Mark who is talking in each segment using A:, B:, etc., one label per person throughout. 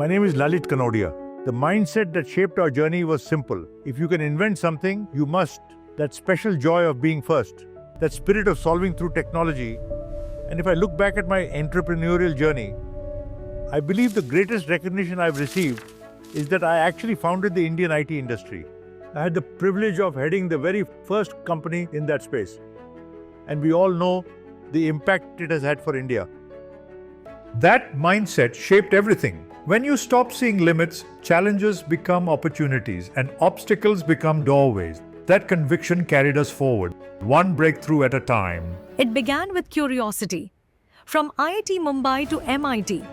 A: My name is Lalit Kanodia. The mindset that shaped our journey was simple. If you can invent something, you must. That special joy of being first, that spirit of solving through technology. And if I look back at my entrepreneurial journey, I believe the greatest recognition I've received is that I actually founded the Indian IT industry. I had the privilege of heading the very first company in that space. And we all know the impact it has had for India. That mindset shaped everything. When you stop seeing limits, challenges become opportunities and obstacles become doorways. That conviction carried us forward, one breakthrough at a time.
B: It began with curiosity. From IIT Mumbai to MIT,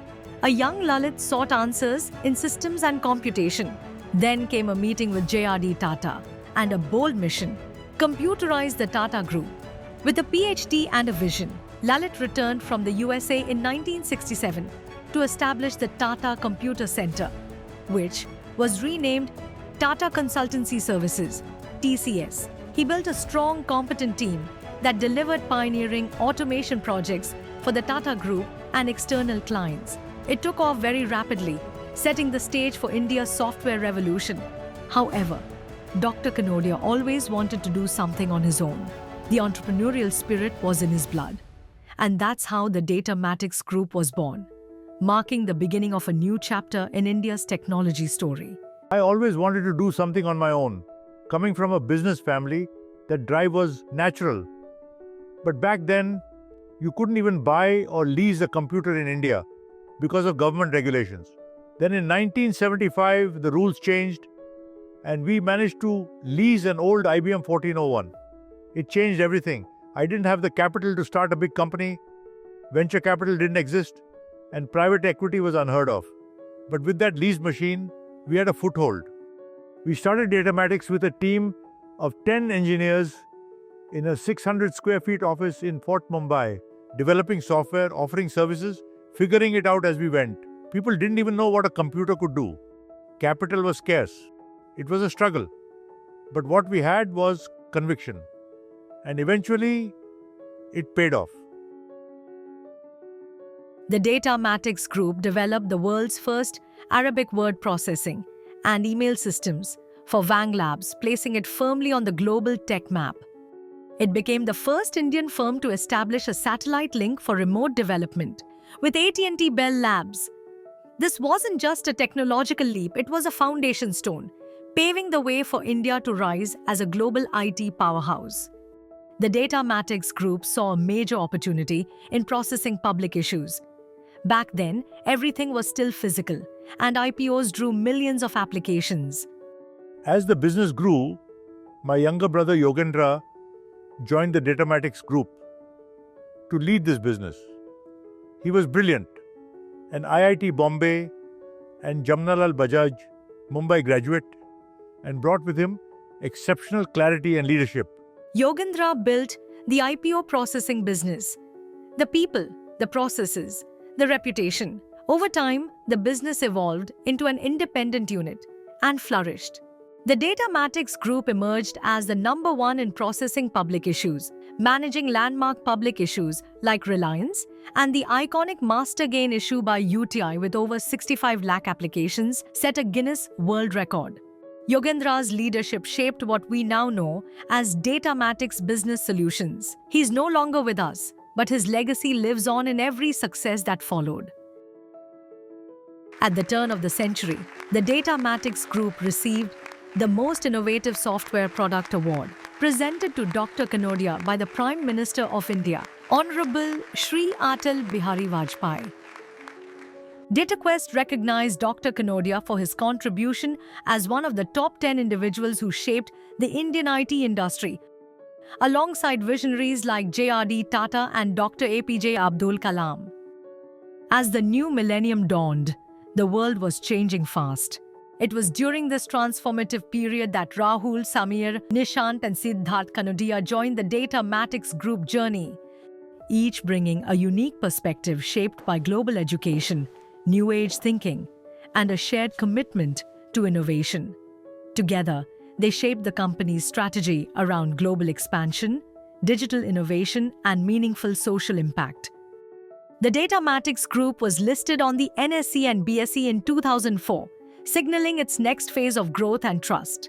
B: a young Lalit sought answers in systems and computation. Then came a meeting with JRD Tata and a bold mission: computerize the Tata Group. With a PhD and a vision, Lalit returned from the USA in 1967 to establish the Tata Computer Center, which was renamed Tata Consultancy Services, TCS. He built a strong, competent team that delivered pioneering automation projects for the Tata Group and external clients. It took off very rapidly, setting the stage for India's software revolution. However, Dr. Kanodia always wanted to do something on his own. The entrepreneurial spirit was in his blood. And that's how the Datamatics Group was born, marking the beginning of a new chapter in India's technology story.
A: I always wanted to do something on my own. Coming from a business family, that drive was natural. But back then, you couldn't even buy or lease a computer in India because of government regulations. Then in 1975, the rules changed and we managed to lease an old IBM 1401. It changed everything. I didn't have the capital to start a big company. Venture capital didn't exist and private equity was unheard of. But with that lease machine, we had a foothold. We started Datamatics with a team of 10 engineers in a 600 square feet office in Fort Mumbai, developing software, offering services, figuring it out as we went. People didn't even know what a computer could do. Capital was scarce. It was a struggle. But what we had was conviction. And eventually, it paid off.
B: The Datamatics Group developed the world's first Arabic word processing and email systems for Wang Labs, placing it firmly on the global tech map. It became the first Indian firm to establish a satellite link for remote development with AT&T Bell Labs. This wasn't just a technological leap, it was a foundation stone, paving the way for India to rise as a global IT powerhouse. The Datamatics Group saw a major opportunity in processing public issues. Back then, everything was still physical, and IPOs drew millions of applications.
A: As the business grew, my younger brother Yogendra joined the Datamatics Group to lead this business. He was brilliant, an IIT Bombay and Jamnalal Bajaj Mumbai graduate, and brought with him exceptional clarity and leadership.
B: Yogendra built the IPO processing business. The people, the processes, the reputation. Over time, the business evolved into an independent unit and flourished. The Datamatics Group emerged as the number one in processing public issues, managing landmark public issues like Reliance and the iconic Mastergain issue by UTI with over 65 lakh applications set a Guinness World Record. Yogendra's leadership shaped what we now know as Datamatics Business Solutions. He's no longer with us, but his legacy lives on in every success that followed. At the turn of the century, the Datamatics Group received the Most Innovative Software Product Award, presented to Dr. Kanodia by the Prime Minister of India, Honorable Shri Atal Bihari Vajpayee. DataQuest recognized Dr. Kanodia for his contribution as one of the top 10 individuals who shaped the Indian IT industry, alongside visionaries like JRD Tata and Dr. APJ Abdul Kalam. As the new millennium dawned, the world was changing fast. It was during this transformative period that Rahul, Samir, Nishant and Siddharth Kanodia joined the Datamatics Group journey, each bringing a unique perspective shaped by global education, new age thinking, and a shared commitment to innovation. Together, they shaped the company's strategy around global expansion, digital innovation, and meaningful social impact. The Datamatics Group was listed on the NSE and BSE in 2004, signaling its next phase of growth and trust.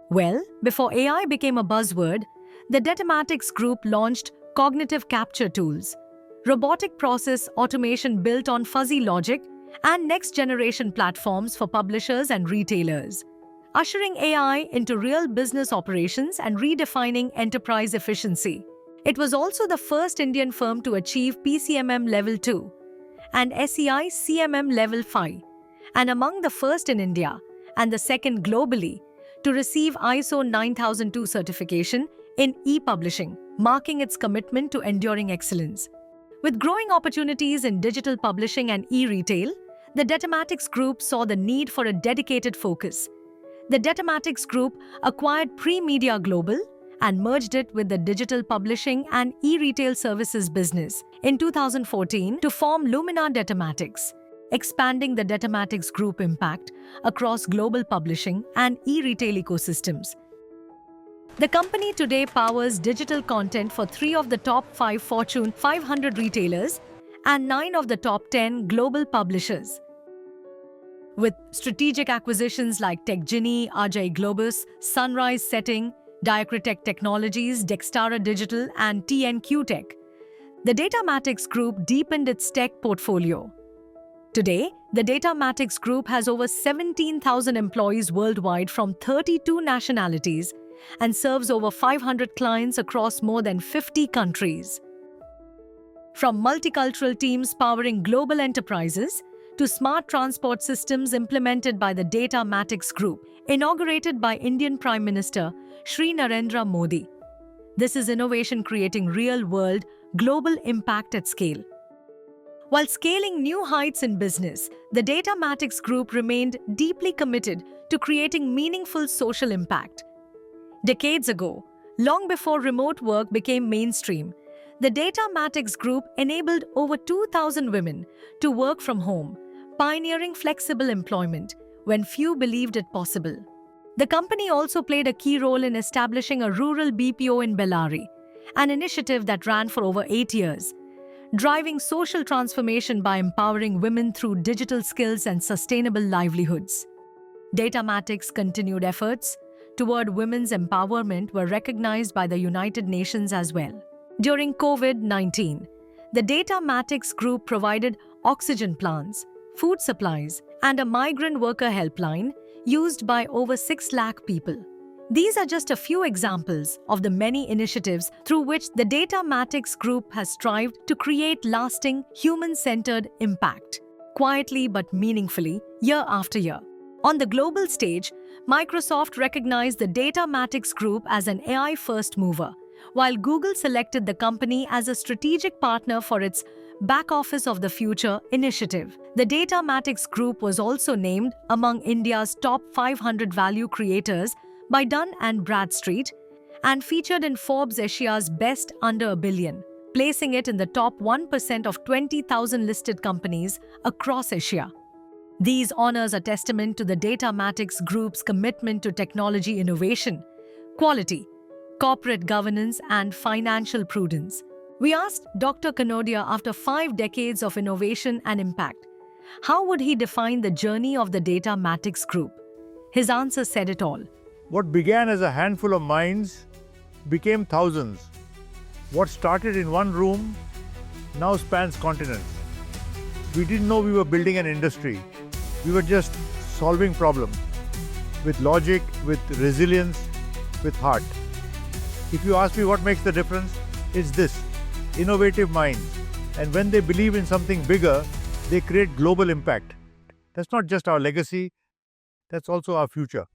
B: Well, before AI became a buzzword, the Datamatics Group launched cognitive capture tools, robotic process automation built on fuzzy logic, and next-generation platforms for publishers and retailers, ushering AI into real business operations and redefining enterprise efficiency. It was also the first Indian firm to achieve PCMM Level 2 and SEI CMM Level 5, and among the first in India and the second globally to receive ISO 9002 certification in e-publishing, marking its commitment to enduring excellence. With growing opportunities in digital publishing and e-retail, the Datamatics Group saw the need for a dedicated focus. The Datamatics Group acquired Pre-Media Global and merged it with the digital publishing and e-retail services business in 2014 to form Lumina Datamatics, expanding the Datamatics Group impact across global publishing and e-retail ecosystems. The company today powers digital content for 3 of the top 5 Fortune 500 retailers and 9 of the top 10 global publishers. With strategic acquisitions like TechGenie, Ajay Globus, Sunrise Setting, Diacritech Technologies, Dextara Digital, and TNQ Tech, the Datamatics Group deepened its tech portfolio. Today, the Datamatics Group has over 17,000 employees worldwide from 32 nationalities and serves over 500 clients across more than 50 countries. From multicultural teams powering global enterprises to smart transport systems implemented by the Datamatics Group, inaugurated by Indian Prime Minister Shri Narendra Modi. This is innovation creating real-world, global impact at scale. While scaling new heights in business, the Datamatics Group remained deeply committed to creating meaningful social impact. Decades ago, long before remote work became mainstream, the Datamatics Group enabled over 2,000 women to work from home, pioneering flexible employment when few believed it possible. The company also played a key role in establishing a rural BPO in Bellary, an initiative that ran for over 8 years, driving social transformation by empowering women through digital skills and sustainable livelihoods. Datamatics' continued efforts toward women's empowerment were recognized by the United Nations as well. During COVID-19, the Datamatics Group provided oxygen plants, food supplies, and a migrant worker helpline used by over 6 lakh people. These are just a few examples of the many initiatives through which the Datamatics Group has strived to create lasting, human-centered impact, quietly but meaningfully, year after year. On the global stage, Microsoft recognized the Datamatics Group as an AI-first mover, while Google selected the company as a strategic partner for its Back Office of the Future initiative. The Datamatics Group was also named among India's top 500 value creators by Dun & Bradstreet and featured in Forbes Asia's Best Under a Billion, placing it in the top 1% of 20,000 listed companies across Asia. These honors are testament to the Datamatics Group's commitment to technology innovation, quality, corporate governance, and financial prudence. We asked Dr. Kanodia, after 5 decades of innovation and impact, how would he define the journey of the Datamatics Group? His answer said it all.
A: What began as a handful of minds became thousands. What started in one room now spans continents. We didn't know we were building an industry. We were just solving problems with logic, with resilience, with heart. If you ask me what makes the difference, it's this: innovative minds. And when they believe in something bigger, they create global impact. That's not just our legacy, that's also our future.